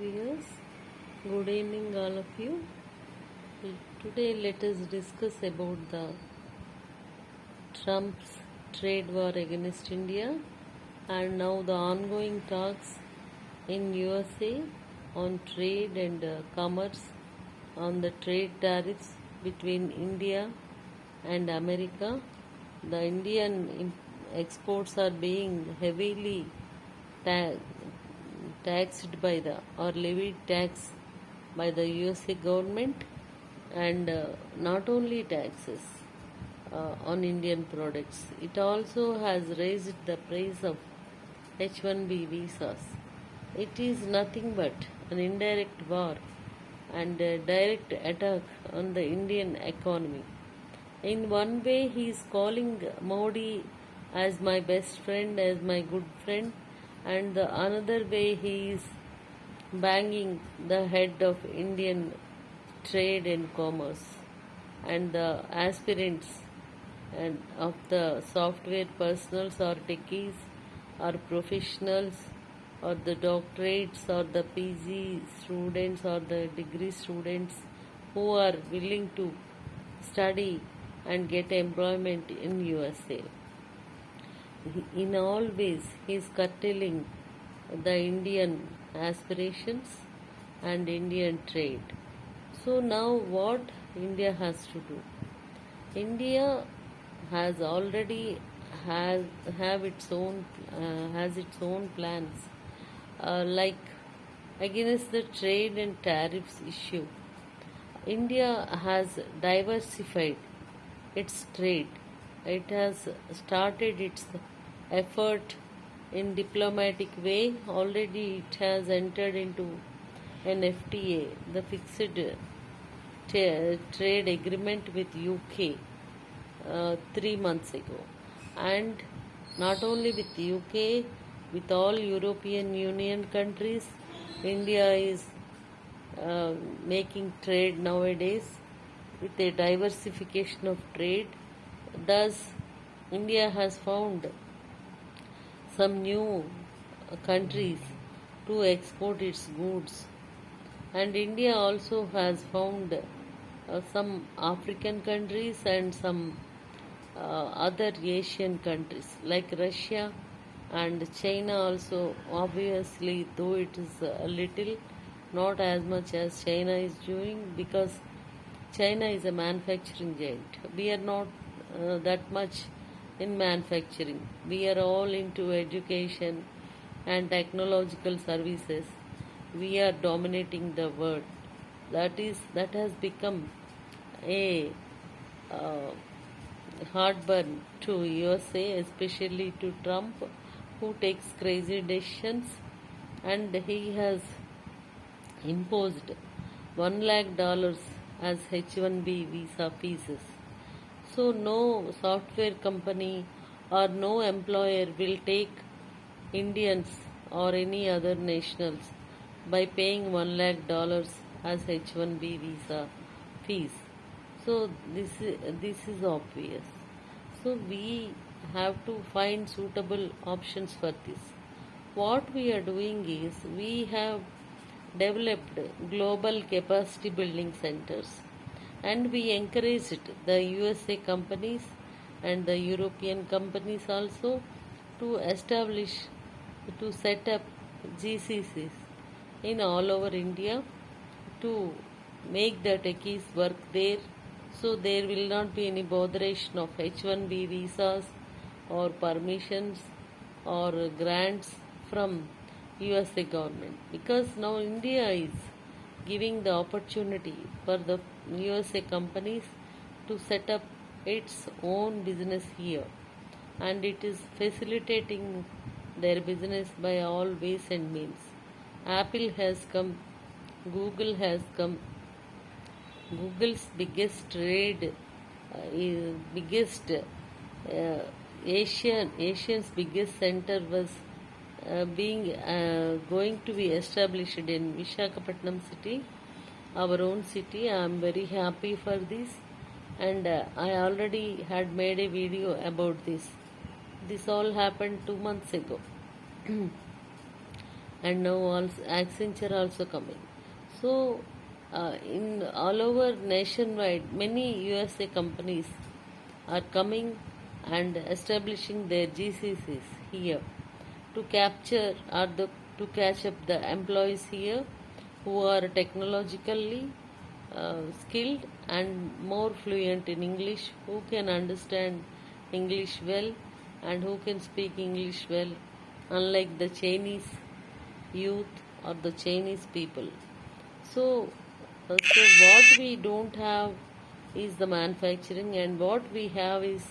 viewers, good evening all of you. Today let us discuss about the Trump's trade war against India and now the ongoing talks in USA on trade and commerce on the trade tariffs between India and America. The Indian exports are being heavily taxed by the or levied tax by the USA government, and not only taxes on Indian products, it also has raised the price of H1B visas. It is nothing but an indirect war and a direct attack on the Indian economy. In one way, he is calling Modi as my best friend, as my good friend, and the another way he is banging the head of Indian trade and commerce and the aspirants and of the software personals or techies or professionals or the doctorates or the PG students or the degree students who are willing to study and get employment in USA. In all ways, he is curtailing the Indian aspirations and Indian trade. So now what India has to do? India has already has its own plans, like against the trade and tariffs issue. India has diversified its trade. It has started its effort in diplomatic way. Already it has entered into an FTA, the fixed trade agreement with UK 3 months ago, and not only with UK, with all European Union countries, India is making trade nowadays with a diversification of trade. Thus, India has found some new countries to export its goods, and India also has found some African countries and some other Asian countries like Russia and China also. Obviously, though it is a little, not as much as China is doing, because China is a manufacturing giant. We are not that much in manufacturing. We are all into education and technological services. We are dominating the world. That has become a heartburn to USA, especially to Trump, who takes crazy decisions, and he has imposed $1 lakh as H1B visa fees. So no software company or no employer will take Indians or any other nationals by paying $1 lakh as H1B visa fees. So this is obvious. So we have to find suitable options for this. What we are doing is we have developed global capacity building centers, and we encouraged the USA companies and the European companies also to set up GCCs in all over India to make the techies work there, so there will not be any botheration of H1B visas or permissions or grants from USA government, because now India is giving the opportunity for the USA companies to set up its own business here, and it is facilitating their business by all ways and means. Apple has come, Google has come. Google's biggest trade, Asian's biggest center was going to be established in Visakhapatnam city, our own city. I am very happy for this, and I already had made a video about this. This all happened 2 months ago. and now also Accenture also coming. So, in all over nationwide, many USA companies are coming and establishing their GCCs here to capture or to catch up the employees here who are technologically skilled and more fluent in English, who can understand English well and who can speak English well, unlike the Chinese youth or the Chinese people. So what we don't have is the manufacturing, and what we have is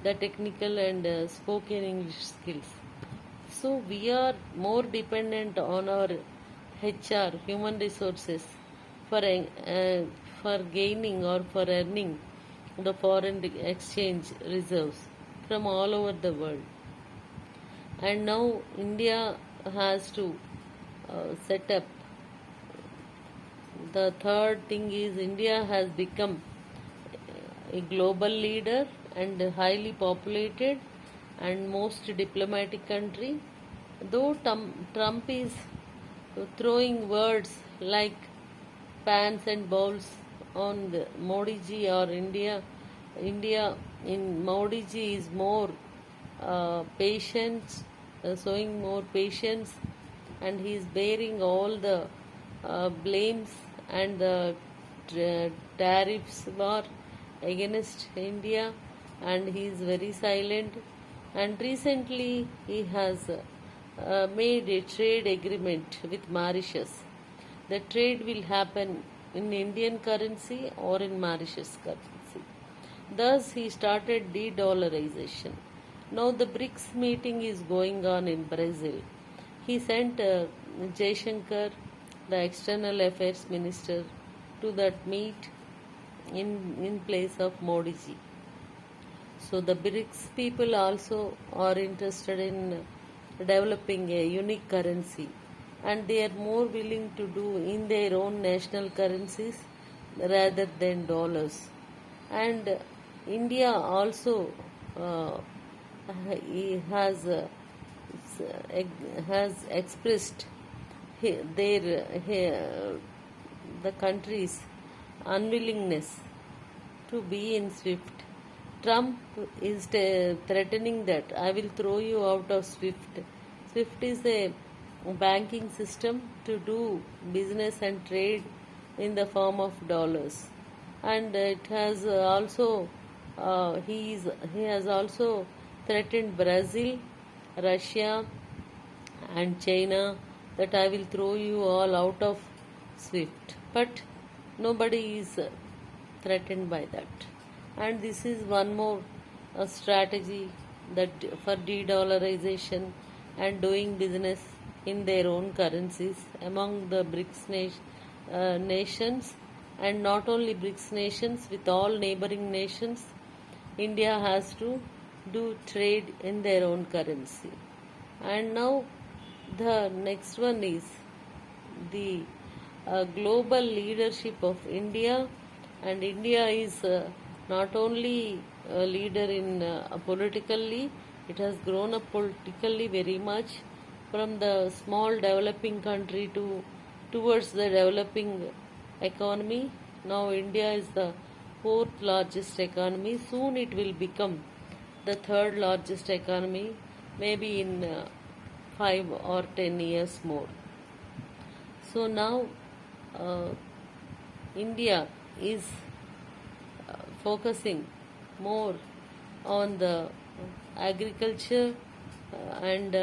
the technical and spoken English skills. So we are more dependent on our HR, human resources, for for gaining or for earning the foreign exchange reserves from all over the world. And now India has to set up. The third thing is India has become a global leader and highly populated and most diplomatic country. Though Trump is throwing words like pans and bowls on the Modi ji or India in Modi ji is more patience, showing more patience, and he is bearing all the blames and the tariffs war against India, and he is very silent. And recently he has made a trade agreement with Mauritius. The trade will happen in Indian currency or in Mauritius currency. Thus, he started de-dollarization. Now, the BRICS meeting is going on in Brazil. He sent Jaishankar, the External Affairs Minister, to that meet in place of Modi ji. So, the BRICS people also are interested in developing a unique currency, and they are more willing to do in their own national currencies rather than dollars. And India also uh, has has expressed their the country's unwillingness to be in SWIFT. Trump is threatening that I will throw you out of SWIFT. SWIFT is a banking system to do business and trade in the form of dollars, and it has also he has also threatened Brazil, Russia, and China that I will throw you all out of SWIFT. But nobody is threatened by that. And this is one more strategy that for de-dollarization and doing business in their own currencies among the BRICS nations, and not only BRICS nations, with all neighboring nations. India has to do trade in their own currency. And now the next one is the global leadership of India, and India is not only a leader in politically, it has grown up politically very much from the small developing country to towards the developing economy. Now India is the fourth largest economy. Soon it will become the third largest economy, maybe in 5 or 10 years more. So now uh, India is focusing more on the agriculture and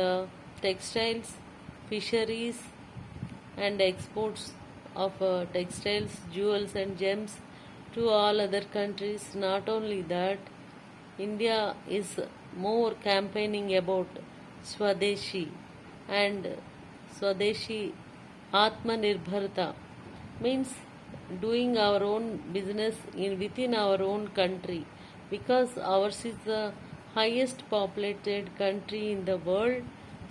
textiles, fisheries, and exports of textiles, jewels, and gems to all other countries. Not only that, India is more campaigning about Swadeshi, and Swadeshi Atmanirbharta means doing our own business within our own country, because ours is the highest populated country in the world.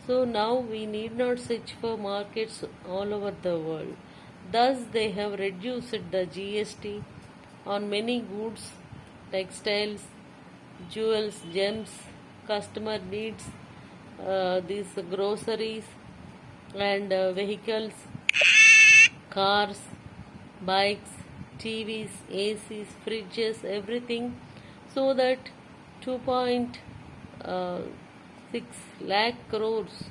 So now we need not search for markets all over the world. Thus they have reduced the GST on many goods, textiles, jewels, gems, customer needs, these groceries, and vehicles, cars, bikes, TVs, ACs, fridges, everything, so that 2.6 lakh crores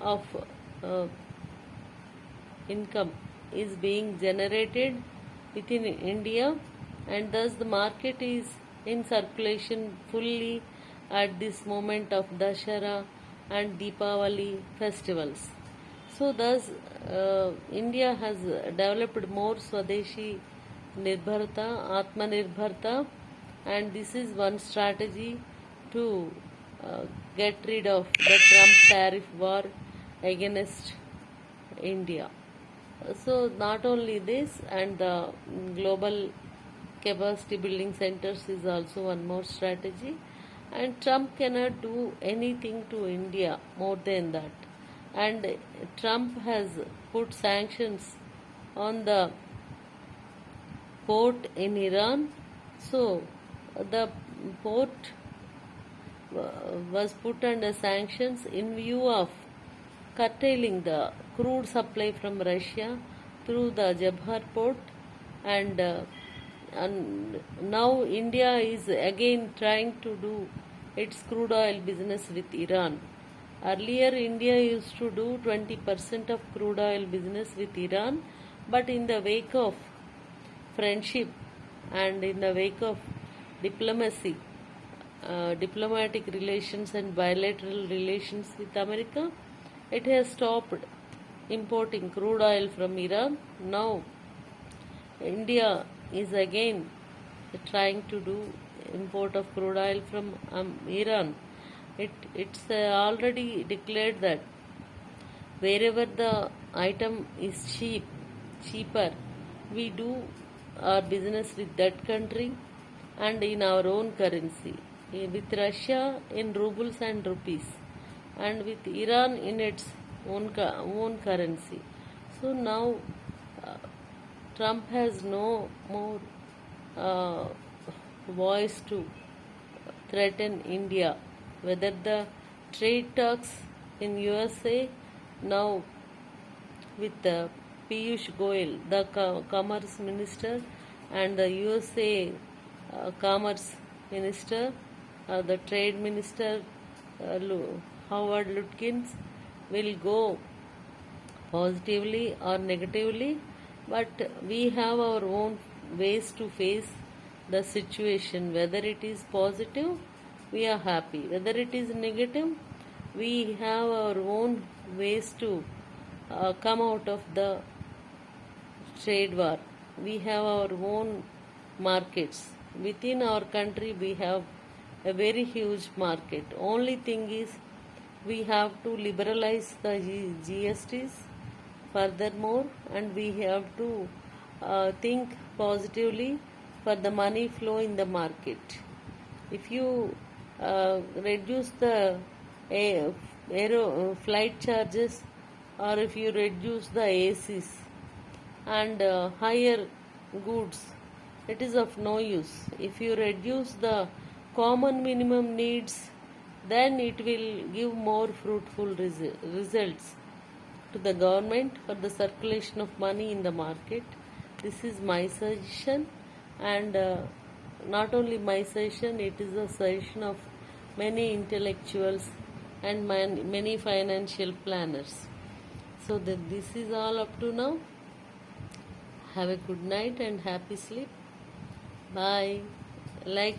of uh, income is being generated within India, and thus the market is in circulation fully at this moment of Dashara and Deepavali festivals. So, thus, India has developed more Swadeshi Nirbharta, Atma Nirbharta, and this is one strategy to get rid of the Trump tariff war against India. So, not only this, and the global capacity building centers is also one more strategy. And Trump cannot do anything to India more than that. And Trump has put sanctions on the port in Iran. So, the port was put under sanctions in view of curtailing the crude supply from Russia through the Jabhar port, and now India is again trying to do its crude oil business with Iran. Earlier, India used to do 20% of crude oil business with Iran, but in the wake of friendship and in the wake of diplomacy, diplomatic relations and bilateral relations with America, it has stopped importing crude oil from Iran. Now, India is again trying to do import of crude oil from Iran. It's already declared that wherever the item is cheaper, we do our business with that country and in our own currency. With Russia in rubles and rupees, and with Iran in its own currency. So now uh, Trump has no more uh, voice to threaten India. Whether the trade talks in USA now with Piyush Goyal, the Commerce Minister, and the USA Commerce Minister, the Trade Minister Howard Lutnick will go positively or negatively, but we have our own ways to face the situation. Whether it is positive, we are happy. Whether it is negative, we have our own ways to come out of the trade war. We have our own markets. Within our country, we have a very huge market. Only thing is, we have to liberalize the GSTs furthermore, and we have to think positively for the money flow in the market. If you reduce the flight charges, or if you reduce the ACs and higher goods, it is of no use. If you reduce the common minimum needs, then it will give more fruitful results to the government for the circulation of money in the market. This is my suggestion, and not only my suggestion, it is a suggestion of many intellectuals and many financial planners. So this is all up to now. Have a good night and happy sleep. Bye. Like